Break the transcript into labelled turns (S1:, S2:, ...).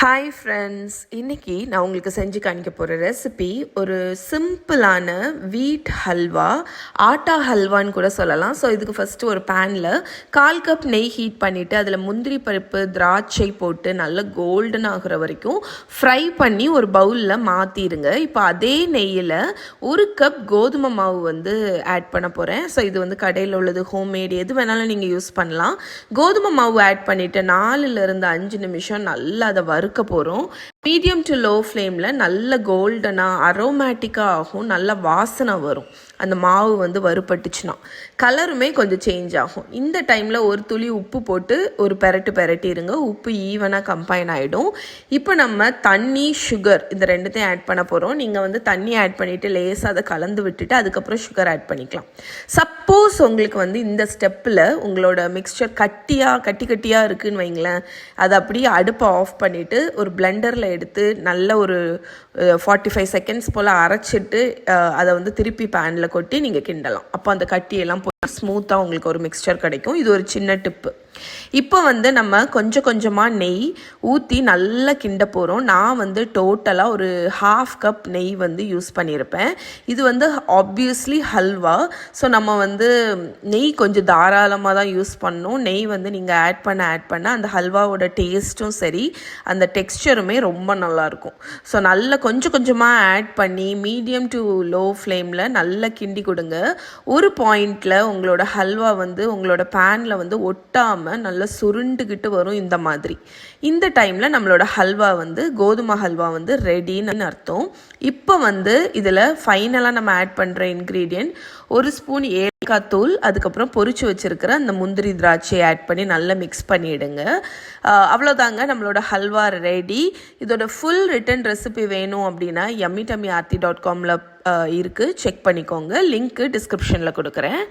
S1: Hi friends, இன்றைக்கி நான் உங்களுக்கு செஞ்சு காணிக்க போகிற ரெசிபி ஒரு சிம்பிளான வீட் ஹல்வா, ஆட்டா ஹல்வான்னு கூட சொல்லலாம். ஸோ இதுக்கு ஃபஸ்ட்டு ஒரு பேனில் 1/4 கப் நெய் ஹீட் பண்ணிவிட்டு அதில் முந்திரி பருப்பு, திராட்சை போட்டு நல்லா கோல்டன் ஆகிற வரைக்கும் ஃப்ரை பண்ணி ஒரு பவுலில் மாற்றிடுங்க. இப்போ அதே நெய்யில் 1 கப் கோதுமை மாவு ஆட் பண்ண போகிறேன். ஸோ இது கடையில் உள்ளது, ஹோம்மேட், எது வேணாலும் நீங்கள் யூஸ் பண்ணலாம். கோதுமை மாவு ஆட் பண்ணிவிட்டு 4லிருந்து 5 நிமிஷம் நல்லா அதை வறுக்க போகிறோம். மீடியம் டு லோ ஃப்ளேமில் நல்ல கோல்டனாக அரோமேட்டிக்காக ஆகும், நல்ல வாசனை வரும். அந்த மாவு வறுபட்டுச்சுன்னா கலருமே கொஞ்சம் சேஞ்ச் ஆகும். இந்த டைமில் ஒரு துளி உப்பு போட்டு ஒரு பெரட்டிடுங்க. உப்பு ஈவனாக கம்பைன் ஆகிடும். இப்போ நம்ம தண்ணி, சுகர் இந்த ரெண்டுத்தையும் ஆட் பண்ண போகிறோம். நீங்கள் தண்ணி ஆட் பண்ணிவிட்டு லேசாக அதை கலந்து விட்டுட்டு அதுக்கப்புறம் சுகர் ஆட் பண்ணிக்கலாம். சப்போஸ் உங்களுக்கு இந்த ஸ்டெப்பில் உங்களோட மிக்ஸ்சர் கட்டியாக இருக்குதுன்னு வைங்களேன், அதை அப்படியே அடுப்பை ஆஃப் பண்ணிவிட்டு ஒரு பிளெண்டரில் எடுத்து நல்ல ஒரு 45 செகண்ட்ஸ் போல் அரைச்சிட்டு அதை திருப்பி பேனில் கொட்டி நீங்கள் கிண்டலாம். அப்போ அந்த கட்டியெல்லாம் போய் ஸ்மூத்தாக உங்களுக்கு ஒரு மிக்ஸ்சர் கிடைக்கும். இது ஒரு சின்ன டிப்பு. இப்போ நம்ம கொஞ்சம் கொஞ்சமாக நெய் ஊற்றி நல்லா கிண்ட போகிறோம். நான் டோட்டலாக ஒரு 1/2 கப் நெய் யூஸ் பண்ணியிருப்பேன். இது ஆப்வியஸ்லி ஹல்வா. ஸோ நம்ம நெய் கொஞ்சம் தாராளமாக தான் யூஸ் பண்ணணும். நெய் நீங்கள் ஆட் பண்ண அந்த ஹல்வாவோட டேஸ்ட்டும் சரி, அந்த டெக்ஸ்சருமே ரொம்ப நல்லாயிருக்கும். ஸோ நல்லா கொஞ்சம் கொஞ்சமாக ஆட் பண்ணி மீடியம் டு லோ ஃப்ளேமில் நல்லா கிண்டி கொடுங்க. ஒரு பாயிண்டில் உங்களோட ஹல்வா உங்களோட பேனில் ஒட்டாமல் நல்லா சுருண்டுக்கிட்டு வரும். இந்த மாதிரி இந்த டைமில் நம்மளோட ஹல்வா கோதுமை ஹல்வா ரெடின்னு அர்த்தம். இப்போ இதில் ஃபைனலாக நம்ம ஆட் பண்ணுற இன்க்ரீடியன்ட் 1 ஸ்பூன் ஏலக்காய் தூள், அதுக்கப்புறம் பொரிச்சு வச்சுருக்கிற அந்த முந்திரி திராட்சையை ஆட் பண்ணி நல்லா மிக்ஸ் பண்ணிவிடுங்க. அவ்வளோதாங்க, நம்மளோட ஹல்வா ரெடி. இதோட ஃபுல் ரிட்டன் ரெசிபி வேணும் அப்படின்னா yummytummyaarthi.comல இருக்குது, செக் பண்ணிக்கோங்க. லிங்க்கு டிஸ்கிரிப்ஷனில் கொடுக்குறேன்.